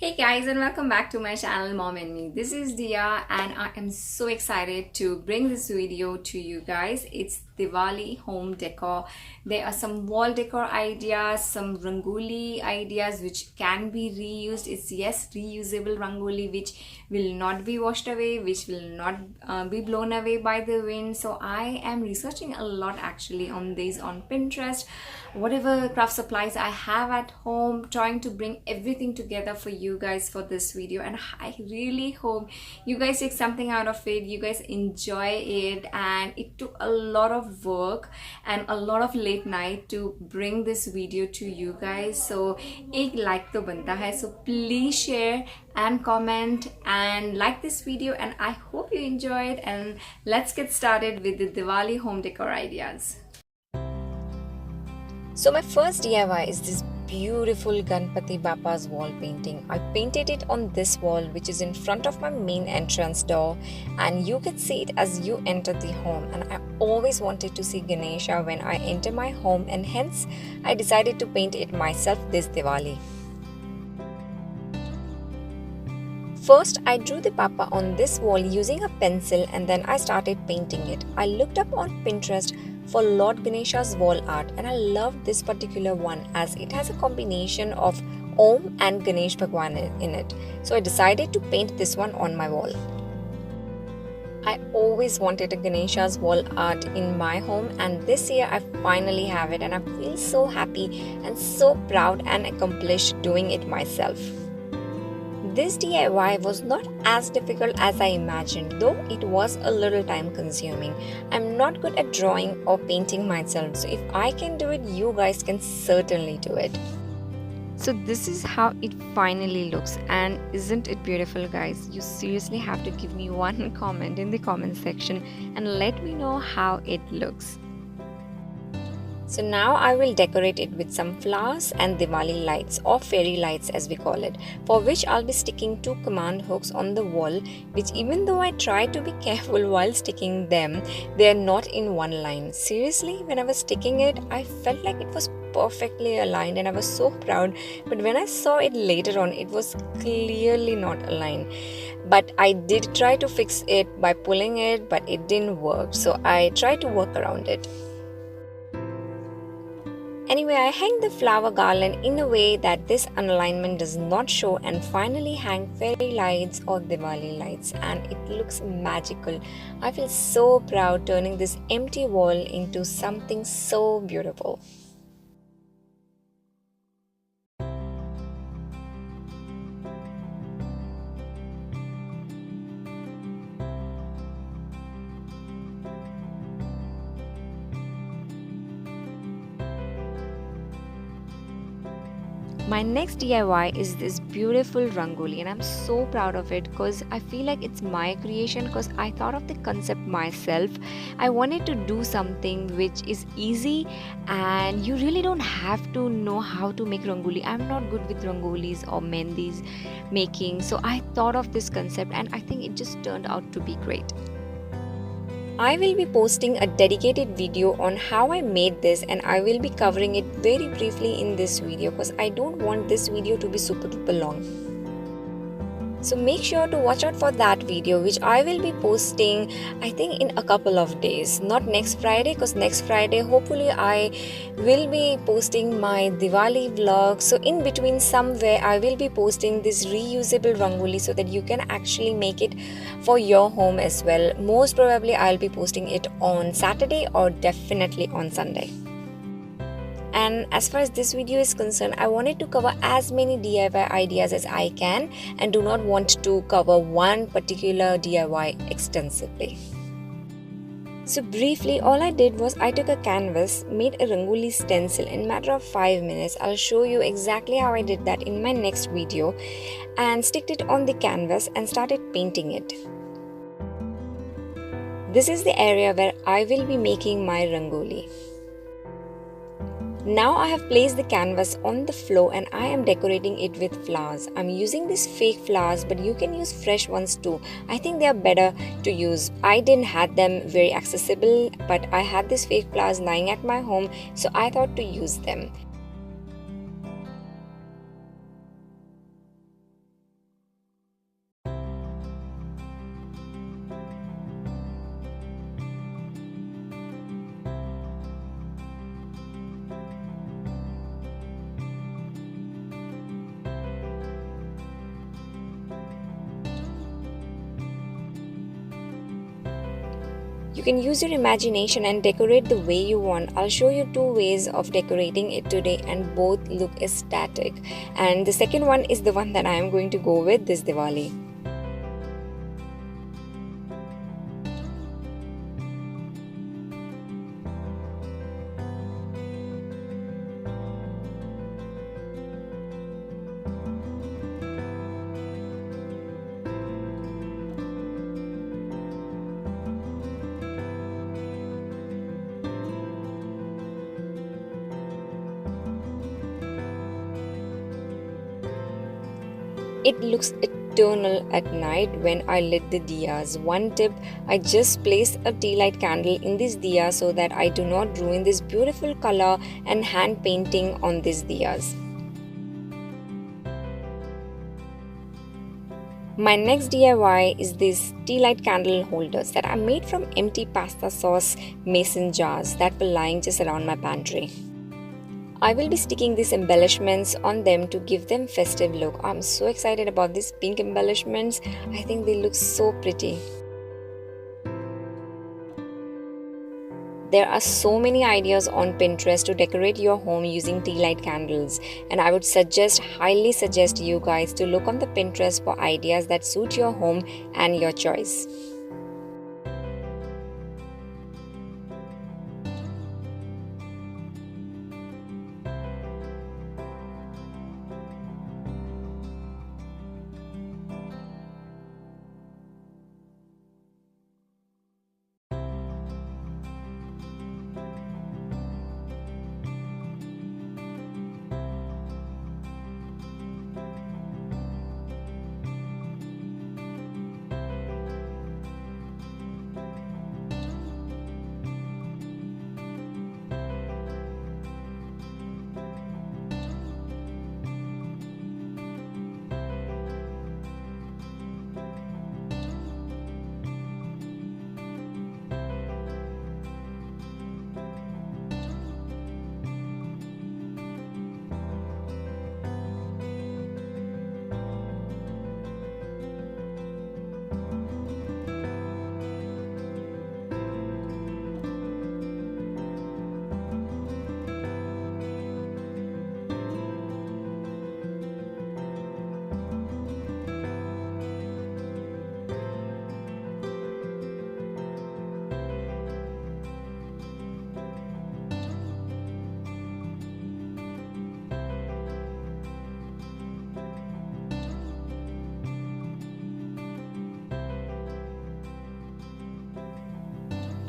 Hey guys, and welcome back to my channel Mom and Me. This is Dia and I am so excited to bring this video to you guys. It's Diwali home decor. There are some wall decor ideas, some rangoli ideas which can be reused. It's yes, reusable rangoli which will not be washed away, which will not be blown away by the wind. So I am researching a lot actually on these on Pinterest, whatever craft supplies I have at home, trying to bring everything together for you guys for this video. And I really hope you guys take something out of it, you guys enjoy it. And it took a lot of work and a lot of late night to bring this video to you guys, so एक like तो बनता है. So please share and comment and like this video, and I hope you enjoy it. And let's get started with the Diwali home decor ideas. So my first DIY is this beautiful Ganpati Bappa's wall painting. I painted it on this wall which is in front of my main entrance door, and you can see it as you enter the home. And I always wanted to see Ganesha when I enter my home, and hence I decided to paint it myself this Diwali. First, I drew the Bappa on this wall using a pencil, and then I started painting it. I looked up on Pinterest for Lord Ganesha's wall art, and I loved this particular one as it has a combination of Om and Ganesh Bhagwan in it. So I decided to paint this one on my wall. I always wanted a Ganesha's wall art in my home, and this year I finally have it, and I feel so happy and so proud and accomplished doing it myself. This DIY was not as difficult as I imagined, though it was a little time consuming. I'm not good at drawing or painting myself, so if I can do it, you guys can certainly do it. So this is how it finally looks, and isn't it beautiful, guys? You seriously have to give me one comment in the comment section and let me know how it looks. So now I will decorate it with some flowers and Diwali lights, or fairy lights as we call it, for which I'll be sticking 2 command hooks on the wall, which even though I try to be careful while sticking them, they are not in one line. Seriously, when I was sticking it, I felt like it was perfectly aligned and I was so proud, but when I saw it later on, it was clearly not aligned. But I did try to fix it by pulling it, but it didn't work, so I tried to work around it. Anyway, I hang the flower garland in a way that this unalignment does not show, and finally hang fairy lights or Diwali lights, and it looks magical. I feel so proud turning this empty wall into something so beautiful. My next DIY is this beautiful rangoli, and I'm so proud of it because I feel like it's my creation, because I thought of the concept myself. I wanted to do something which is easy and you really don't have to know how to make rangoli. I'm not good with rangolis or mehndis making, so I thought of this concept and I think it just turned out to be great. I will be posting a dedicated video on how I made this, and I will be covering it very briefly in this video because I don't want this video to be super duper long. So make sure to watch out for that video, which I will be posting I think in a couple of days, not next Friday, because next Friday hopefully I will be posting my Diwali vlog. So in between somewhere I will be posting this reusable rangoli so that you can actually make it for your home as well. Most probably I'll be posting it on Saturday or definitely on Sunday. And as far as this video is concerned, I wanted to cover as many DIY ideas as I can and do not want to cover one particular DIY extensively. So briefly, all I did was I took a canvas, made a rangoli stencil in a matter of 5 minutes. I'll show you exactly how I did that in my next video, and sticked it on the canvas and started painting it. This is the area where I will be making my rangoli. Now I have placed the canvas on the floor and I am decorating it with flowers. I'm using these fake flowers, but you can use fresh ones too. I think they are better to use. I didn't have them very accessible, but I had these fake flowers lying at my home, so I thought to use them. You can use your imagination and decorate the way you want. I'll show you two ways of decorating it today, and both look ecstatic. And the second one is the one that I am going to go with this Diwali. It looks eternal at night when I lit the diyas. One tip, I just place a tea light candle in this diya so that I do not ruin this beautiful color and hand painting on these diyas. My next DIY is these tea light candle holders that I made from empty pasta sauce mason jars that were lying just around my pantry. I will be sticking these embellishments on them to give them festive look. I'm so excited about these pink embellishments. I think they look so pretty. There are so many ideas on Pinterest to decorate your home using tea light candles, and I would highly suggest you guys to look on the Pinterest for ideas that suit your home and your choice.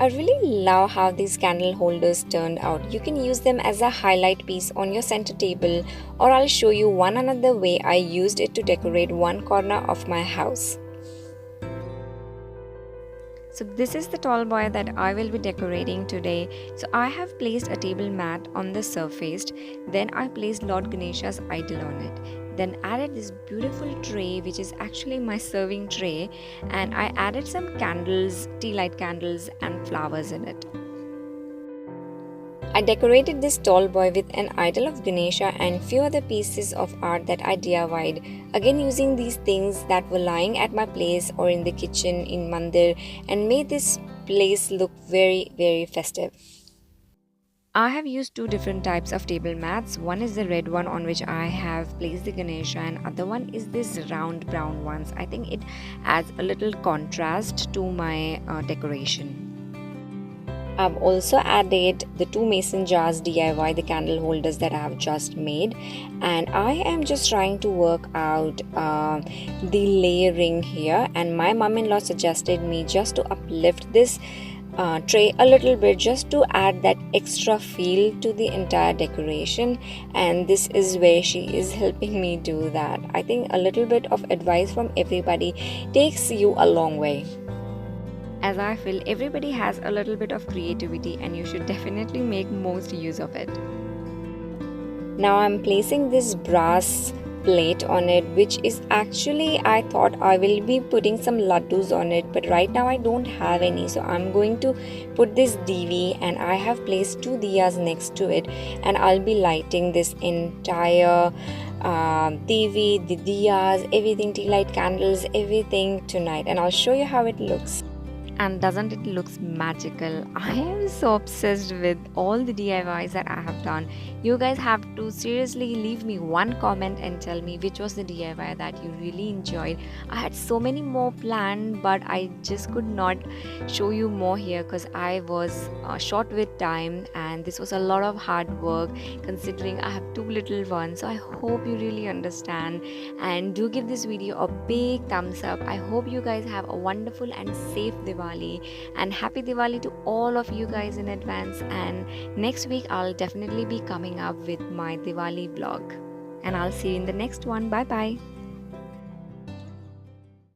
I really love how these candle holders turned out. You can use them as a highlight piece on your center table, or I'll show you one another way I used it to decorate one corner of my house. So this is the tall boy that I will be decorating today. So I have placed a table mat on the surface. Then I placed Lord Ganesha's idol on it. Then added this beautiful tray, which is actually my serving tray, and I added some candles, tea light candles and flowers in it. I decorated this tall boy with an idol of Ganesha and few other pieces of art that I DIY'd, again using these things that were lying at my place or in the kitchen in Mandir, and made this place look very festive. I have used two different types of table mats. One is the red one on which I have placed the Ganesha, and other one is this round brown ones. I think it adds a little contrast to my decoration. I've also added the two mason jars DIY, the candle holders that I have just made, and I am just trying to work out the layering here, and my mom-in-law suggested me just to uplift this tray a little bit just to add that extra feel to the entire decoration, and this is where she is helping me do that. I think a little bit of advice from everybody takes you a long way. As I feel everybody has a little bit of creativity and you should definitely make most use of it. Now I'm placing this brass plate on it, which is actually, I thought I will be putting some laddus on it, but right now I don't have any, so I'm going to put this divi, and I have placed two diyas next to it, and I'll be lighting this entire divi, the diyas, everything, tea light candles, everything tonight, and I'll show you how it looks. And doesn't it looks magical? I am so obsessed with all the DIYs that I have done. You guys have to seriously leave me one comment and tell me which was the DIY that you really enjoyed. I had so many more planned, but I just could not show you more here because I was short with time, and this was a lot of hard work considering I have two little ones. So I hope you really understand, and do give this video a big thumbs up. I hope you guys have a wonderful and safe Diwali, and happy Diwali to all of you guys in advance. And next week I'll definitely be coming up with my Diwali vlog, and I'll see you in the next one. Bye bye.